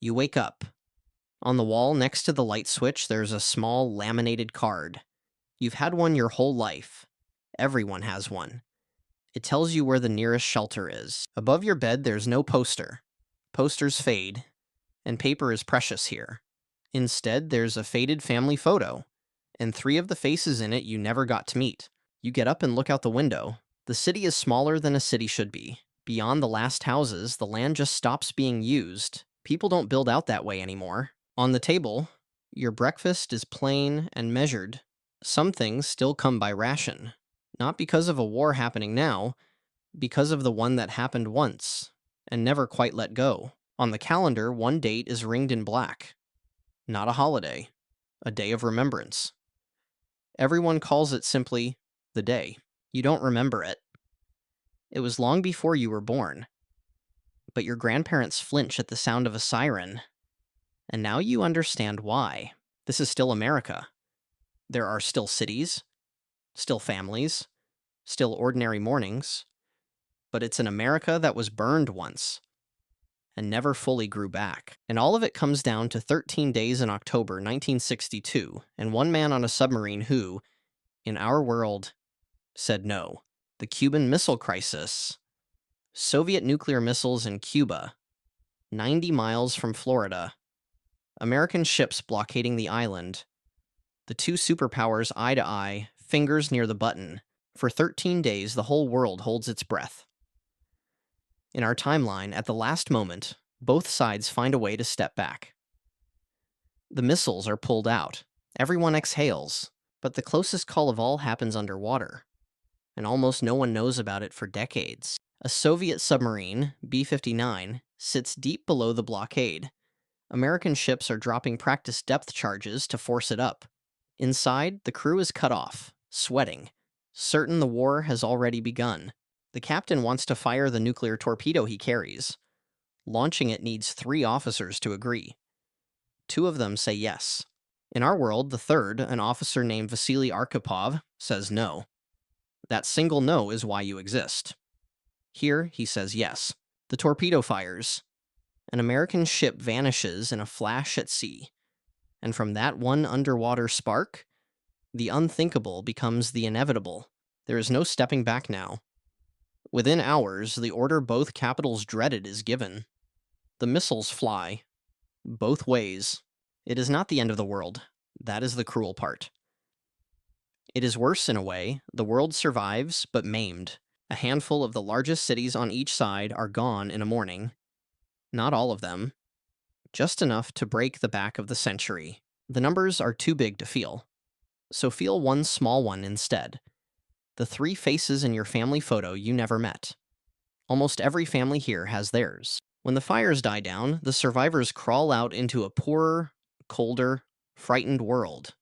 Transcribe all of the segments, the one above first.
You wake up. On the wall next to the light switch, there's a small laminated card. You've had one your whole life. Everyone has one. It tells you where the nearest shelter is. Above your bed, there's no poster. Posters fade, and paper is precious here. Instead, there's a faded family photo, and 3 of the faces in it you never got to meet. You get up and look out the window. The city is smaller than a city should be. Beyond the last houses, the land just stops being used. People don't build out that way anymore. On the table, your breakfast is plain and measured. Some things still come by ration. Not because of a war happening now, because of the one that happened once, and never quite let go. On the calendar, one date is ringed in black. Not a holiday, a day of remembrance. Everyone calls it simply the day. You don't remember it. It was long before you were born. But your grandparents flinch at the sound of a siren, and now you understand why. This is still America. There are still cities, still families, still ordinary mornings, but it's an America that was burned once and never fully grew back. And all of it comes down to 13 days in October 1962 and one man on a submarine who, in our world, said no. The Cuban Missile Crisis. Soviet nuclear missiles in Cuba, 90 miles from Florida. American ships blockading the island. The 2 superpowers eye to eye, fingers near the button. For 13 days, the whole world holds its breath. In our timeline, at the last moment, both sides find a way to step back. The missiles are pulled out. Everyone exhales, but the closest call of all happens underwater, and almost no one knows about it for decades. A Soviet submarine, B-59, sits deep below the blockade. American ships are dropping practice depth charges to force it up. Inside, the crew is cut off, sweating, certain the war has already begun. The captain wants to fire the nuclear torpedo he carries. Launching it needs 3 officers to agree. 2 of them say yes. In our world, the third, an officer named Vasily Arkhipov, says no. That single no is why you exist. Here, he says yes. The torpedo fires. An American ship vanishes in a flash at sea. And from that one underwater spark, the unthinkable becomes the inevitable. There is no stepping back now. Within hours, the order both capitals dreaded is given. The missiles fly. Both ways. It is not the end of the world. That is the cruel part. It is worse in a way. The world survives, but maimed. A handful of the largest cities on each side are gone in a morning. Not all of them. Just enough to break the back of the century. The numbers are too big to feel. So feel one small one instead. The 3 faces in your family photo you never met. Almost every family here has theirs. When the fires die down, the survivors crawl out into a poorer, colder, frightened world.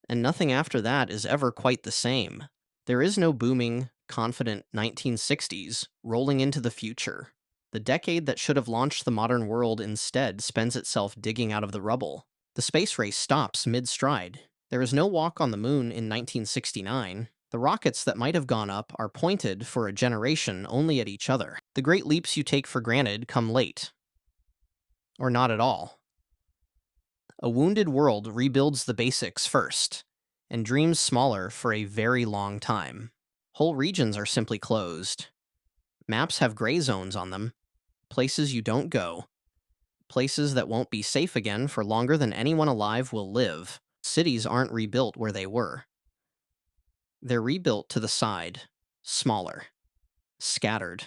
And nothing after that is ever quite the same. There is no booming, confident 1960s rolling into the future. The decade that should have launched the modern world instead spends itself digging out of the rubble. The space race stops mid-stride. There is no walk on the moon in 1969. The rockets that might have gone up are pointed for a generation only at each other. The great leaps you take for granted come late. Or not at all. A wounded world rebuilds the basics first, and dreams smaller for a very long time. Whole regions are simply closed. Maps have gray zones on them. Places you don't go. Places that won't be safe again for longer than anyone alive will live. Cities aren't rebuilt where they were. They're rebuilt to the side, smaller, scattered.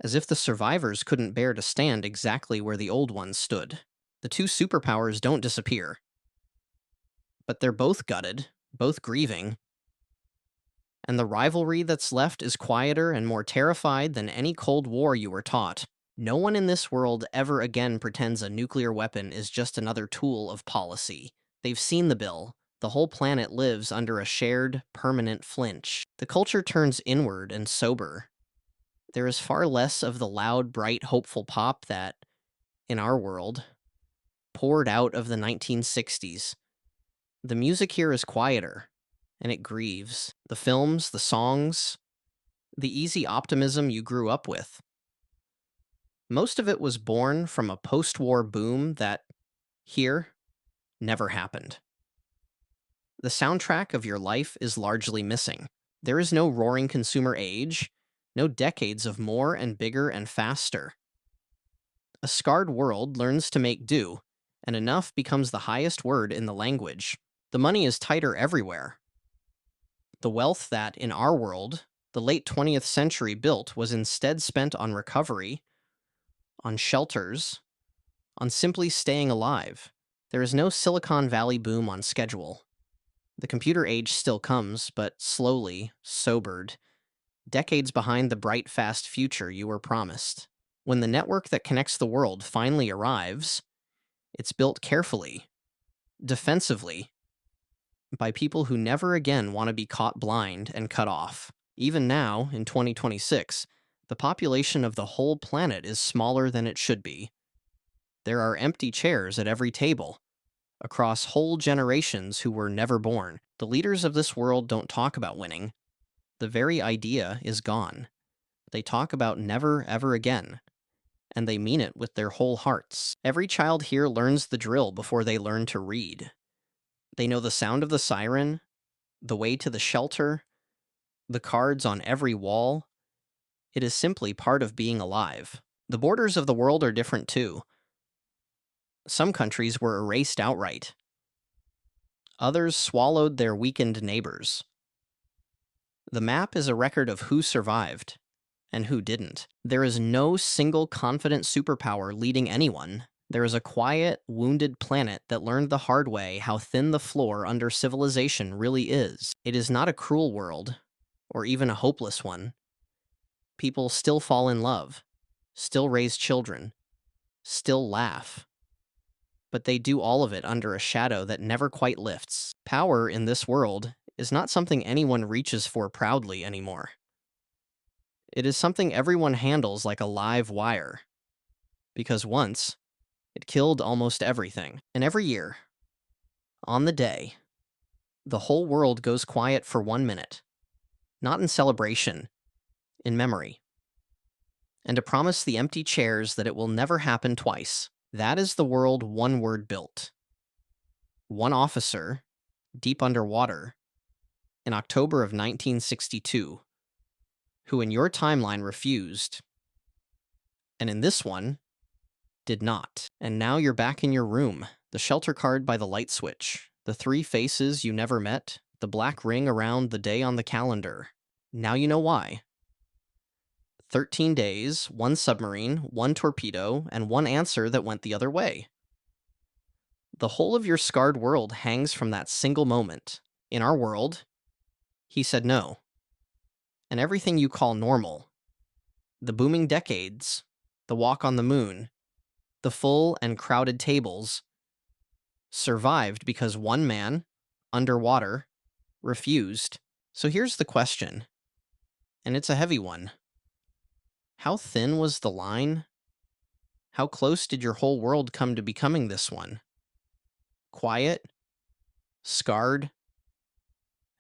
As if the survivors couldn't bear to stand exactly where the old ones stood. The 2 superpowers don't disappear. But they're both gutted, both grieving. And the rivalry that's left is quieter and more terrified than any Cold War you were taught. No one in this world ever again pretends a nuclear weapon is just another tool of policy. They've seen the bill. The whole planet lives under a shared, permanent flinch. The culture turns inward and sober. There is far less of the loud, bright, hopeful pop that, in our world, poured out of the 1960s. The music here is quieter, and it grieves. The films, the songs, the easy optimism you grew up with. Most of it was born from a post-war boom that, here, never happened. The soundtrack of your life is largely missing. There is no roaring consumer age, no decades of more and bigger and faster. A scarred world learns to make do, and enough becomes the highest word in the language. The money is tighter everywhere. The wealth that, in our world, the late 20th century built was instead spent on recovery, on shelters, on simply staying alive. There is no Silicon Valley boom on schedule. The computer age still comes, but slowly, sobered, decades behind the bright, fast future you were promised. When the network that connects the world finally arrives, it's built carefully, defensively, by people who never again want to be caught blind and cut off. Even now, in 2026, the population of the whole planet is smaller than it should be. There are empty chairs at every table, across whole generations who were never born. The leaders of this world don't talk about winning. The very idea is gone. They talk about never ever again, and they mean it with their whole hearts. Every child here learns the drill before they learn to read. They know the sound of the siren, the way to the shelter, the cards on every wall. It is simply part of being alive. The borders of the world are different too. Some countries were erased outright. Others swallowed their weakened neighbors. The map is a record of who survived and who didn't. There is no single confident superpower leading anyone. There is a quiet, wounded planet that learned the hard way how thin the floor under civilization really is. It is not a cruel world, or even a hopeless one. People still fall in love, still raise children, still laugh. But they do all of it under a shadow that never quite lifts. Power in this world is not something anyone reaches for proudly anymore. It is something everyone handles like a live wire. Because once, it killed almost everything. And every year, on the day, the whole world goes quiet for 1 minute. Not in celebration, in memory. And to promise the empty chairs that it will never happen twice. That is the world one word built. One officer, deep underwater, in October of 1962, who in your timeline refused, and in this one, did not. And now you're back in your room, the shelter card by the light switch, the 3 faces you never met, the black ring around the day on the calendar. Now you know why. 13 days, 1 submarine, 1 torpedo, and 1 answer that went the other way. The whole of your scarred world hangs from that single moment. In our world, he said no. And everything you call normal, the booming decades, the walk on the moon, the full and crowded tables, survived because one man, underwater, refused. So here's the question, and it's a heavy one. How thin was the line? How close did your whole world come to becoming this one? Quiet, scarred,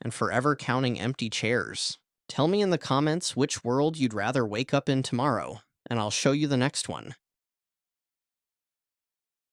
and forever counting empty chairs. Tell me in the comments which world you'd rather wake up in tomorrow, and I'll show you the next one.